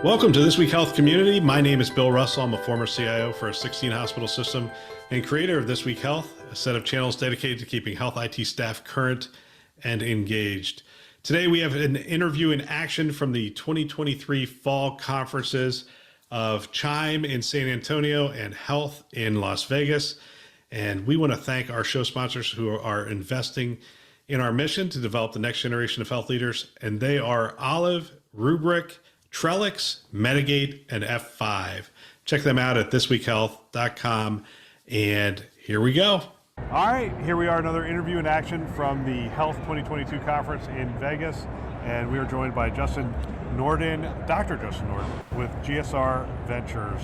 Welcome to This Week Health Community. My name is Bill Russell. I'm a former CIO for a 16-hospital system and creator of This Week Health, a set of channels dedicated to keeping health IT staff current and engaged. Today, we have an interview in action from the 2023 fall conferences of Chime in San Antonio and Health in Las Vegas. And we want to thank our show sponsors who are investing in our mission to develop the next generation of health leaders. And they are Olive, Rubric, Trellix, Medigate, and F5. Check them out at thisweekhealth.com. And here we go. All right, here we are, another interview in action from the Health 2022 conference in Vegas. And we are joined by Justin Norden, Dr. Justin Norden, with GSR Ventures.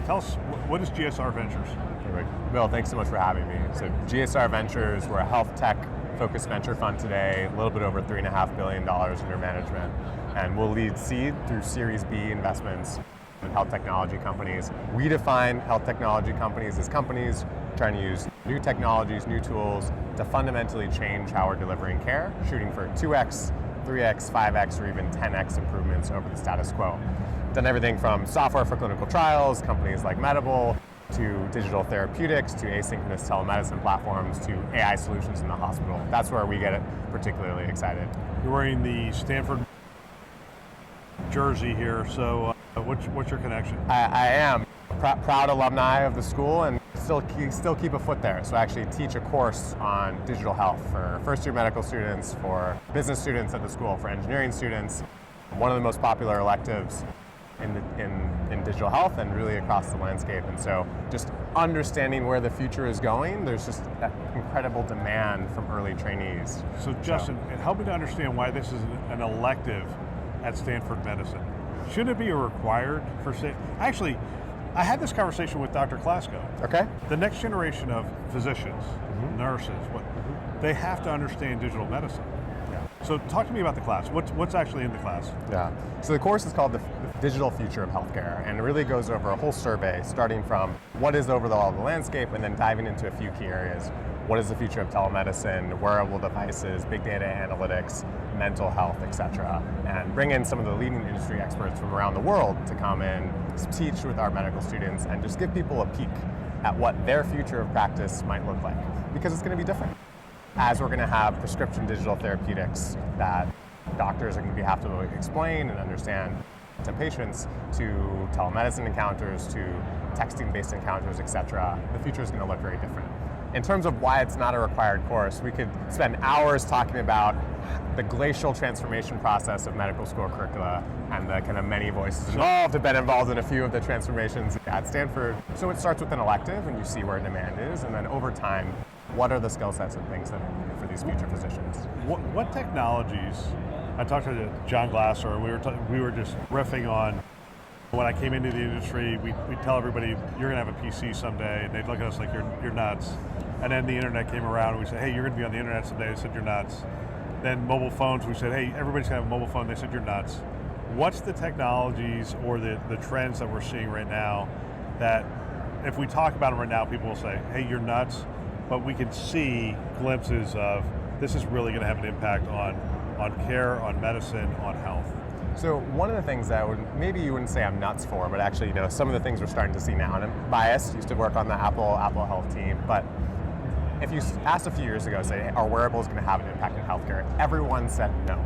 Tell us, what is GSR Ventures? Perfect. Bill, thanks so much for having me. So GSR Ventures, we're a health tech focused venture fund today, a little bit over $3.5 billion under management. And we'll lead seed through Series B investments with health technology companies. We define health technology companies as companies trying to use new technologies, new tools to fundamentally change how we're delivering care, shooting for 2x, 3x, 5x, or even 10x improvements over the status quo. Done everything from software for clinical trials, companies like Medable, to digital therapeutics, to asynchronous telemedicine platforms, to AI solutions in the hospital. That's where we get it particularly excited. You're wearing the Stanford jersey here, so what's your connection? I am proud alumni of the school and still keep a foot there. So I actually teach a course on digital health for first-year medical students, for business students at the school, for engineering students. One of the most popular electives in digital health and really across the landscape. And so just understanding where the future is going, there's just that incredible demand from early trainees. So Justin, help me to understand why this is an elective at Stanford Medicine. Should it be required for Actually, I had this conversation with Dr. Klasko. Okay. The next generation of physicians, nurses, they have to understand digital medicine. So talk to me about the class. What's actually in the class? Yeah. So the course is called the Digital Future of Healthcare, and it really goes over a whole survey, starting from what is overall the landscape, and then diving into a few key areas. What is the future of telemedicine, wearable devices, big data analytics, mental health, etc. And bring in some of the leading industry experts from around the world to come in, teach with our medical students, and just give people a peek at what their future of practice might look like, because it's going to be different. As we're going to have prescription digital therapeutics that doctors are going to have to explain and understand to patients, to telemedicine encounters, to texting-based encounters, etc., the future is going to look very different. In terms of why it's not a required course, we could spend hours talking about the glacial transformation process of medical school curricula and the kind of many voices involved have been involved in a few of the transformations at Stanford. So it starts with an elective and you see where demand is, and then over time, what are the skill sets and things that are needed for these future physicians? What technologies? I talked to John Glasser, and we were just riffing on when I came into the industry. We tell everybody you're going to have a PC someday, and they'd look at us like you're nuts. And then the internet came around, and we said, hey, you're going to be on the internet someday. They said you're nuts. Then mobile phones, we said, hey, everybody's going to have a mobile phone. They said you're nuts. What's the technologies or the trends that we're seeing right now that if we talk about them right now, people will say, hey, you're nuts. But we can see glimpses of this is really going to have an impact on care, on medicine, on health. So one of the things that maybe you wouldn't say I'm nuts for, but actually, some of the things we're starting to see now, and I'm biased, used to work on the Apple Health team, but if you asked a few years ago, say, are wearables going to have an impact in healthcare? Everyone said no.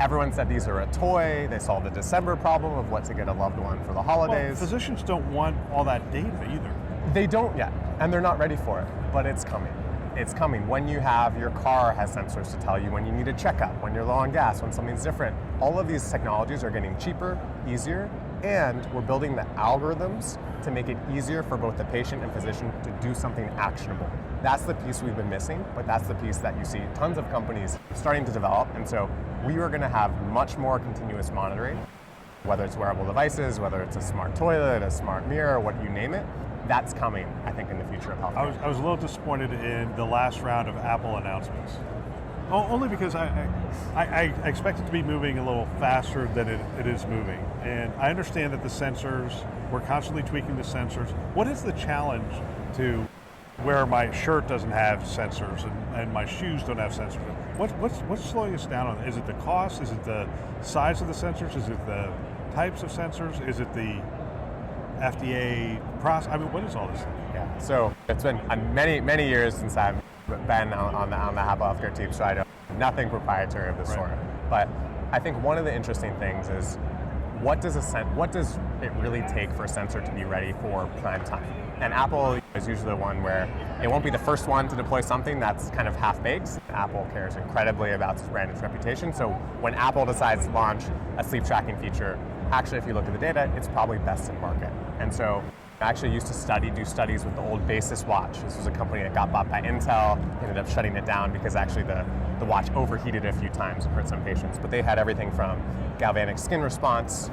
Everyone said these are a toy. They solved the December problem of what to get a loved one for the holidays. Well, physicians don't want all that data either. They don't yet, and they're not ready for it, but it's coming. It's coming. When you have your car has sensors to tell you when you need a checkup, when you're low on gas, when something's different. All of these technologies are getting cheaper, easier, and we're building the algorithms to make it easier for both the patient and physician to do something actionable. That's the piece we've been missing, but that's the piece that you see tons of companies starting to develop, and so we are going to have much more continuous monitoring, whether it's wearable devices, whether it's a smart toilet, a smart mirror, what you name it. That's coming, I think, in the future of healthcare. I was a little disappointed in the last round of Apple announcements. Only because I expect it to be moving a little faster than it is moving. And I understand that the sensors, we're constantly tweaking the sensors. What is the challenge to where my shirt doesn't have sensors and my shoes don't have sensors? What's slowing us down on it? Is it the cost? Is it the size of the sensors? Is it the types of sensors? Is it the FDA process? I mean, what is all this stuff? Yeah, so it's been many years since I've been on the Apple Healthcare team, so I know nothing proprietary of this sort. But I think one of the interesting things is what does it really take for a sensor to be ready for prime time? And Apple is usually the one where it won't be the first one to deploy something that's kind of half-baked. Apple cares incredibly about its brand and its reputation, so when Apple decides to launch a sleep tracking feature, actually if you look at the data, it's probably best in market. And so I actually used to do studies with the old Basis watch. This was a company that got bought by Intel, ended up shutting it down because actually the watch overheated a few times and hurt some patients. But they had everything from galvanic skin response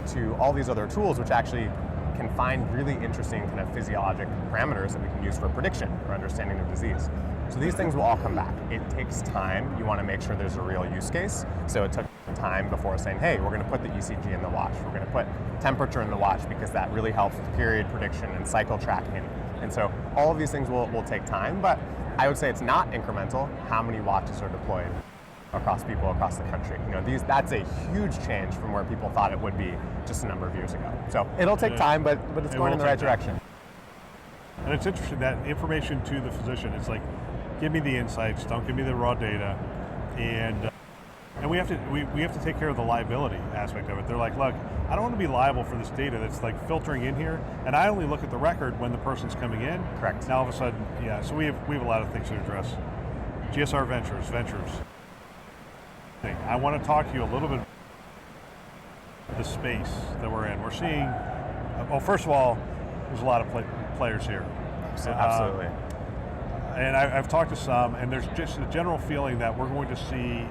to all these other tools which actually can find really interesting kind of physiologic parameters that we can use for prediction or understanding of disease. So these things will all come back. It takes time. You want to make sure there's a real use case. So it took time before saying, hey, we're going to put the ECG in the watch. We're going to put temperature in the watch because that really helps with period prediction and cycle tracking. And so all of these things will take time, but I would say it's not incremental how many watches are deployed across people across the country. That's a huge change from where people thought it would be just a number of years ago. So it'll take time, but it's going in the right direction. And it's interesting, that information to the physician, it's like, give me the insights, don't give me the raw data, and we have to take care of the liability aspect of it. They're like, look, I don't want to be liable for this data that's like filtering in here, and I only look at the record when the person's coming in. Correct. Now all of a sudden, yeah. So we have a lot of things to address. GSR Ventures. I want to talk to you a little bit about the space that we're in. We're seeing, well, first of all, there's a lot of players here. Absolutely. And I've talked to some, and there's just a general feeling that we're going to see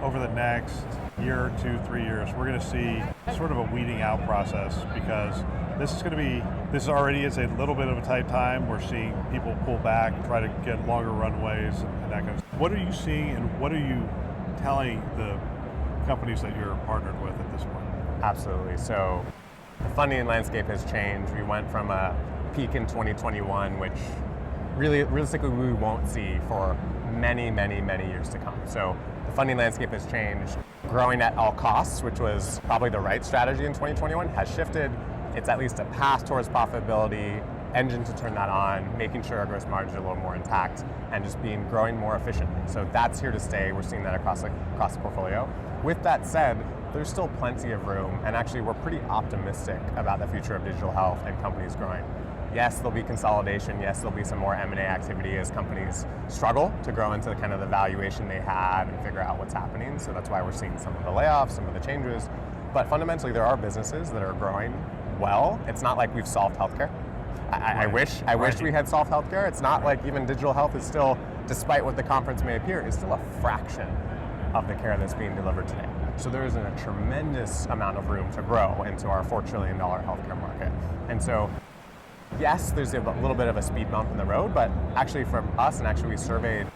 over the next year, 2, 3 years, we're going to see sort of a weeding out process, because this already is a little bit of a tight time. We're seeing people pull back, try to get longer runways and that kind of stuff. What are you seeing, and what are you telling the companies that you're partnered with at this point? Absolutely. So the funding landscape has changed. We went from a peak in 2021, which realistically we won't see for many years to come. So the funding landscape has changed. Growing at all costs, which was probably the right strategy in 2021, has shifted. It's at least a path towards profitability, engine to turn that on, making sure our gross margins are a little more intact, and just growing more efficiently. So that's here to stay. We're seeing that across the portfolio. With that said, there's still plenty of room, and actually we're pretty optimistic about the future of digital health and companies growing. Yes, there'll be consolidation. Yes, there'll be some more M&A activity as companies struggle to grow into kind of the valuation they have and figure out what's happening. So that's why we're seeing some of the layoffs, some of the changes. But fundamentally, there are businesses that are growing well. It's not like we've solved healthcare. I wish we had solved healthcare. It's not like even digital health is still, despite what the conference may appear, is still a fraction of the care that's being delivered today. So there is a tremendous amount of room to grow into our $4 trillion healthcare market. And so, yes, there's a little bit of a speed bump in the road, but actually from us, and actually we surveyed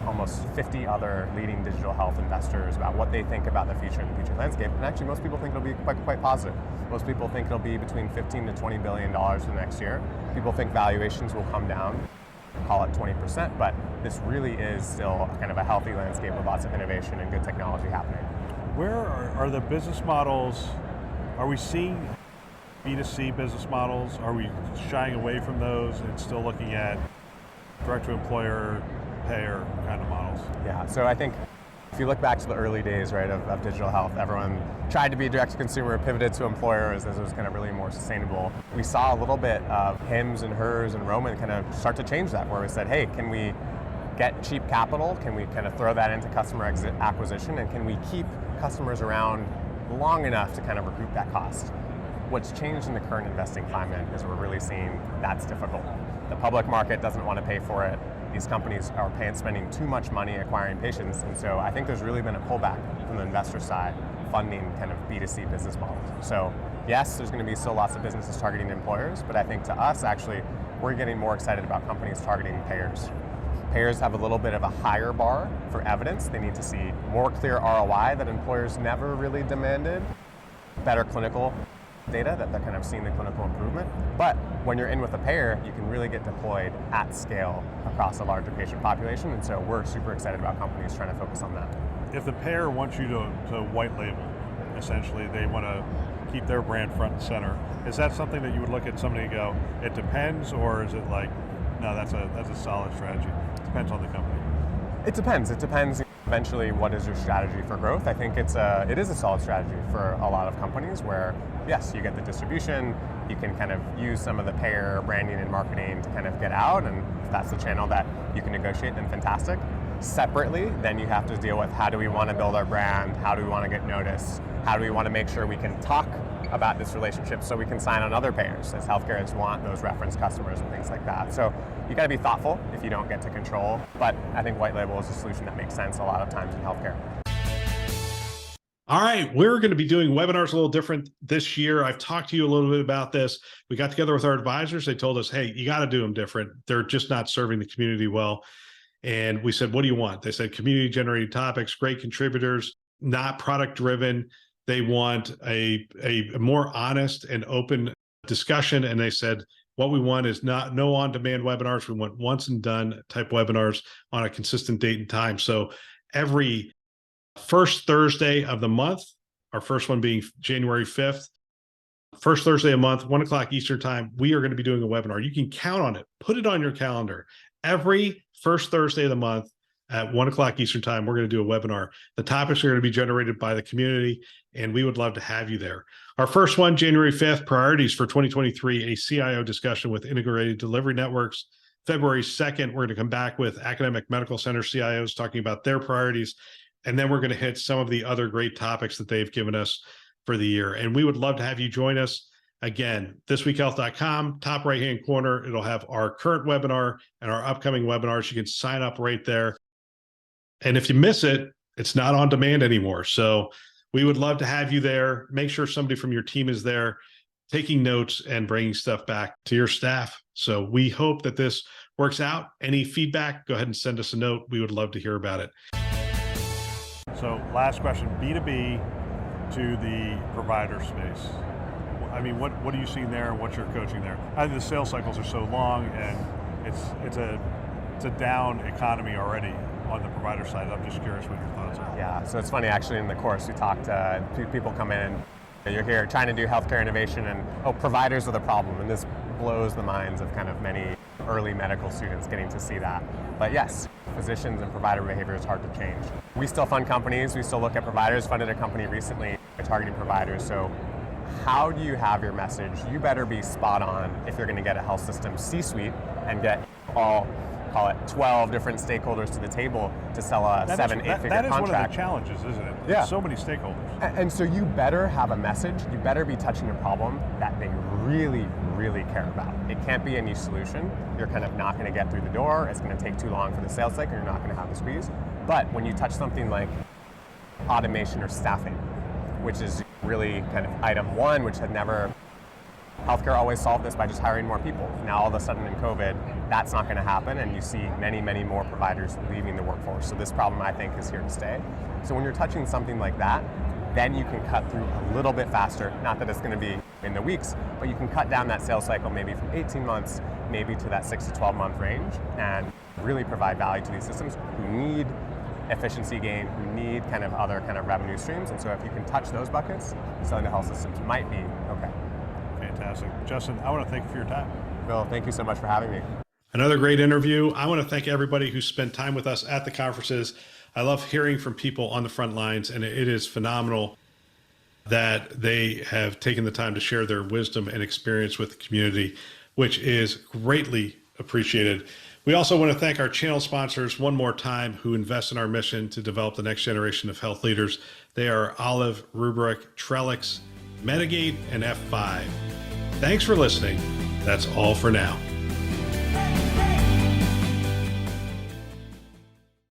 almost 50 other leading digital health investors about what they think about the future and the future landscape. And actually most people think it'll be quite positive. Most people think it'll be between $15 to $20 billion for the next year. People think valuations will come down, call it 20%, but this really is still kind of a healthy landscape with lots of innovation and good technology happening. Where are the business models? Are we seeing B2C business models? Are we shying away from those and still looking at direct-to-employer, payer kind of models? Yeah, so I think if you look back to the early days, right, of digital health, everyone tried to be direct-to-consumer, pivoted to employers as it was kind of really more sustainable. We saw a little bit of Hims and Hers and Roman kind of start to change that, where we said, hey, can we get cheap capital? Can we kind of throw that into customer acquisition? And can we keep customers around long enough to kind of recoup that cost? What's changed in the current investing climate is we're really seeing that's difficult. The public market doesn't want to pay for it. These companies are spending too much money acquiring patients, and so I think there's really been a pullback from the investor side, funding kind of B2C business models. So yes, there's going to be still lots of businesses targeting employers, but I think to us, actually, we're getting more excited about companies targeting payers. Payers have a little bit of a higher bar for evidence. They need to see more clear ROI that employers never really demanded, better clinical data that they're kind of seeing the clinical improvement. But when you're in with a payer, you can really get deployed at scale across a larger patient population, and so we're super excited about companies trying to focus on that. If the payer wants you to white label essentially. They want to keep their brand front and center. Is that something that you would look at somebody and go, it depends, or is it like, no, that's a solid strategy? It depends on the company. It depends. It depends eventually what is your strategy for growth. I think it is a solid strategy for a lot of companies where, yes, you get the distribution, you can kind of use some of the payer branding and marketing to kind of get out, and if that's the channel that you can negotiate, then fantastic. Separately, then you have to deal with how do we want to build our brand, how do we want to get noticed, how do we want to make sure we can talk about this relationship so we can sign on other payers, as healthcare want those reference customers and things like that. So you got to be thoughtful if you don't get to control, but I think white label is a solution that makes sense a lot of times in healthcare. All right, we're going to be doing webinars a little different this year. I've talked to you a little bit about this. We got together with our advisors. They told us, hey, you got to do them different. They're just not serving the community well. And we said, what do you want? They said community generated topics, great contributors, not product driven. They want a more honest and open discussion. And they said, what we want is no on-demand webinars. We want once and done type webinars on a consistent date and time. So every first Thursday of the month, our first one being January 5th, first Thursday of the month, 1 o'clock Eastern time, we are going to be doing a webinar. You can count on it. Put it on your calendar. Every first Thursday of the month at 1 o'clock Eastern time, we're going to do a webinar. The topics are going to be generated by the community, and we would love to have you there. Our first one, January 5th, priorities for 2023, a CIO discussion with integrated delivery networks. February 2nd, we're going to come back with academic medical center CIOs talking about their priorities. And then we're going to hit some of the other great topics that they've given us for the year. And we would love to have you join us. Again, thisweekhealth.com, top right-hand corner, it'll have our current webinar and our upcoming webinars. You can sign up right there. And if you miss it, it's not on demand anymore. So we would love to have you there. Make sure somebody from your team is there taking notes and bringing stuff back to your staff. So we hope that this works out. Any feedback, go ahead and send us a note. We would love to hear about it. So last question, B2B to the provider space. I mean, what are you seeing there? What's your coaching there? I think the sales cycles are so long, and it's a down economy already on the provider side. I'm just curious what your thoughts are. Yeah, so it's funny, actually in the course we talked, people come in, you're here trying to do healthcare innovation and, providers are the problem, and this blows the minds of kind of many early medical students getting to see that. But yes, physicians and provider behavior is hard to change. We still fund companies, we still look at providers, funded a company recently targeting providers. So how do you have your message? You better be spot on if you're going to get a health system C-suite and get all, call it 12 different stakeholders to the table to sell a $7-8 figure contract. That is one of the challenges, isn't it? Yeah. So many stakeholders. And so you better have a message, you better be touching a problem that they really, really care about. It can't be a niche solution. You're kind of not going to get through the door. It's going to take too long for the sales cycle. You're not going to have the squeeze. But when you touch something like automation or staffing, which is really kind of item one, which had never, healthcare always solved this by just hiring more people. Now all of a sudden in COVID, that's not going to happen, and you see many, many more providers leaving the workforce. So this problem, I think, is here to stay. So when you're touching something like that, then you can cut through a little bit faster. Not that it's going to be in the weeks, but you can cut down that sales cycle maybe from 18 months, maybe to that 6 to 12 month range, and really provide value to these systems who need efficiency gain, who need kind of other kind of revenue streams. And so if you can touch those buckets, selling to health systems might be okay. Fantastic. Justin, I want to thank you for your time. Bill, thank you so much for having me. Another great interview. I want to thank everybody who spent time with us at the conferences. I love hearing from people on the front lines, and it is phenomenal that they have taken the time to share their wisdom and experience with the community, which is greatly appreciated. We also want to thank our channel sponsors one more time who invest in our mission to develop the next generation of health leaders. They are Olive, Rubric, Trellix, Medigate, and F5. Thanks for listening. That's all for now.